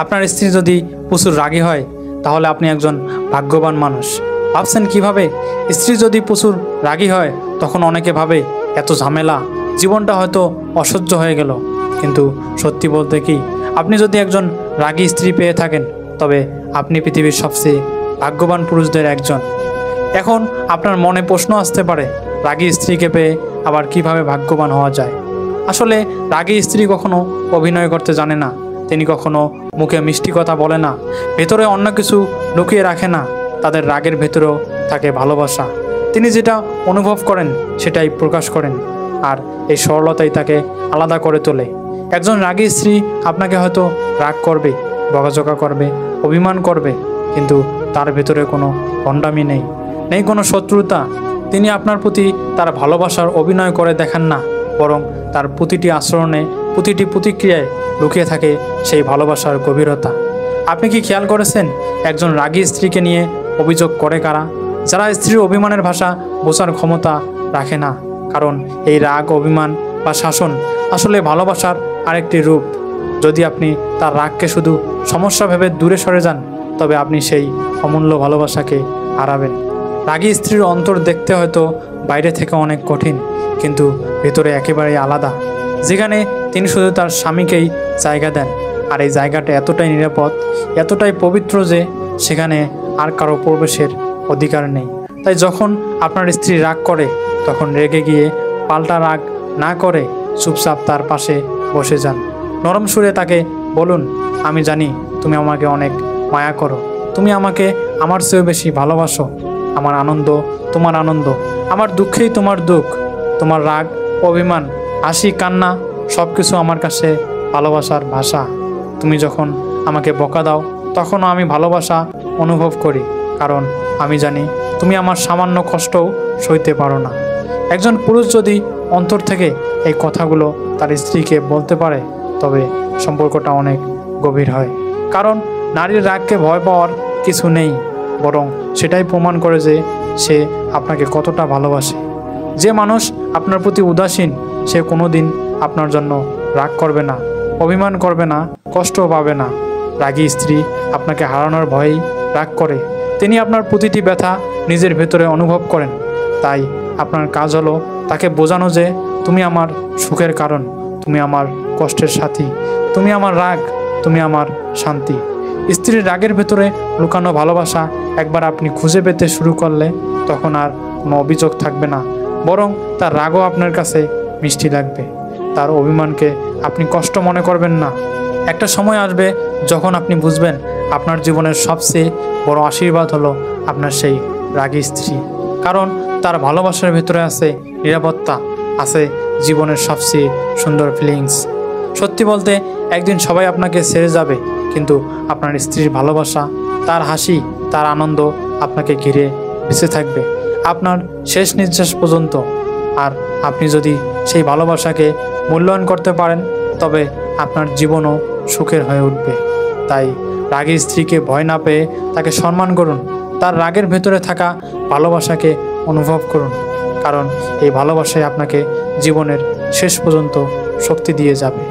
আপনার স্ত্রী যদি প্রচুর রাগী হয় তাহলে আপনি একজন ভাগ্যবান মানুষ। ভাবছেন কিভাবে? স্ত্রী যদি প্রচুর রাগী হয় তখন অনেকে ভাবে এত ঝামেলা, জীবনটা হয়তো অসহ্য হয়ে গেল। কিন্তু সত্যি বলতে কি, আপনি যদি একজন রাগী স্ত্রী পেয়ে থাকেন তবে আপনি পৃথিবীর সবচেয়ে ভাগ্যবান পুরুষদের একজন। এখন আপনার মনে প্রশ্ন আসতে পারে, রাগী স্ত্রীকে পেয়ে আবার কিভাবে ভাগ্যবান হওয়া যায়? আসলে রাগী স্ত্রী কখনো অভিনয় করতে জানে না, তিনি কখনো মুখে মিষ্টি কথা বলে না, ভেতরে অন্য কিছু লুকিয়ে রাখে না। তাদের রাগের ভেতরেও থাকে ভালোবাসা। তিনি যেটা অনুভব করেন সেটাই প্রকাশ করেন, আর এই সরলতাই তাকে আলাদা করে তোলে। একজন রাগী স্ত্রী আপনাকে হয়তো রাগ করবে, বকাঝকা করবে, অভিমান করবে, কিন্তু তার ভেতরে কোনো ভণ্ডামি নেই, কোনো শত্রুতা। তিনি আপনার প্রতি তার ভালোবাসার অভিনয় করে দেখান না, বরং তার প্রতিটি আচরণে, প্রতিটি প্রতিক্রিয়ায় লুকিয়ে থাকে সেই ভালোবাসার গভীরতা। আপনি কি খেয়াল করেছেন একজন রাগী স্ত্রীকে নিয়ে অভিযোগ করে কারা? যারা স্ত্রীর অভিমানের ভাষা বোঝার ক্ষমতা রাখে না। কারণ এই রাগ, অভিমান বা শাসন আসলে ভালোবাসার আরেকটি রূপ। যদি আপনি তার রাগকে শুধু সমস্যা ভেবে দূরে সরে যান তবে আপনি সেই অমূল্য ভালোবাসাকে হারাবেন। রাগী স্ত্রীর অন্তর দেখতে হয়তো বাইরে থেকে অনেক কঠিন, কিন্তু ভেতরে একেবারেই আলাদা, যেখানে তিনি শুধু তার স্বামীকেই জায়গা দেন। আর এই জায়গাটা এতটাই নিরাপদ, এতটাই পবিত্র যে সেখানে আর কারো প্রবেশের অধিকার নেই। তাই যখন আপনার স্ত্রী রাগ করে তখন রেগে গিয়ে পাল্টা রাগ না করে চুপচাপ তার পাশে বসে যান। নরম সুরে তাকে বলুন, আমি জানি তুমি আমাকে অনেক মায়া করো, তুমি আমাকে আমার চেয়েও বেশি ভালোবাসো। আমার আনন্দ তোমার আনন্দ, আমার দুঃখেই তোমার দুঃখ। তোমার রাগ, অভিমান, হাসি, কান্না সব কিছু আমার কাছে ভালোবাসার ভাষা। তুমি যখন আমাকে বকা দাও তখনও আমি ভালোবাসা অনুভব করি, কারণ আমি জানি তুমি আমার সামান্য কষ্টও সইতে পারো না। একজন পুরুষ যদি অন্তর থেকে এই কথাগুলো তার স্ত্রীকে বলতে পারে তবে সম্পর্কটা অনেক গভীর হয়। কারণ নারীর রাগকে ভয় পাওয়ার কিছু নেই, বরং সেটাই প্রমাণ করে যে সে আপনাকে কতটা ভালোবাসে। যে মানুষ আপনার প্রতি উদাসীন সে কোনো দিন আপনার জন্য রাগ করবে না, অভিমান করবে না, কষ্টও পাবে না। রাগী স্ত্রী আপনাকে হারানোর ভয়েই রাগ করে। তিনি আপনার প্রতিটি ব্যথা নিজের ভেতরে অনুভব করেন। তাই আপনার কাজ হলো তাকে বোঝানো যে তুমি আমার সুখের কারণ, তুমি আমার কষ্টের সাথী, তুমি আমার রাগ, তুমি আমার শান্তি। স্ত্রীর রাগের ভেতরে লুকানো ভালোবাসা একবার আপনি খুঁজে পেতে শুরু করলে তখন আর কোনো অভিযোগ থাকবে না, বরং তার রাগও আপনার কাছে মিষ্টি লাগবে। তার অভিমানকে আপনি কষ্ট মনে করবেন না। একটা সময় আসবে যখন আপনি বুঝবেন আপনার জীবনের সবচেয়ে বড় আশীর্বাদ হলো আপনার সেই রাগী স্ত্রী। কারণ তার ভালোবাসার ভেতরে আছে নিরাপত্তা, আছে জীবনের সবচেয়ে সুন্দর ফিলিংস। সত্যি বলতে একদিন সবাই আপনাকে ছেড়ে যাবে, কিন্তু আপনার স্ত্রীর ভালোবাসা, তার হাসি, তার আনন্দ আপনাকে ঘিরে বেঁচে থাকবে আপনার শেষ নিঃশ্বাস পর্যন্ত। আর আপনি যদি সেই ভালোবাসাকে মূল্যায়ন করতে পারেন তবে আপনার জীবনও সুখের হয়ে উঠবে। তাই রাগী স্ত্রীকে ভয় না পেয়ে তাকে সম্মান করুন, তার রাগের ভেতরে থাকা ভালোবাসাকে অনুভব করুন, কারণ এই ভালোবাসাই আপনাকে জীবনের শেষ পর্যন্ত শক্তি দিয়ে যাবে।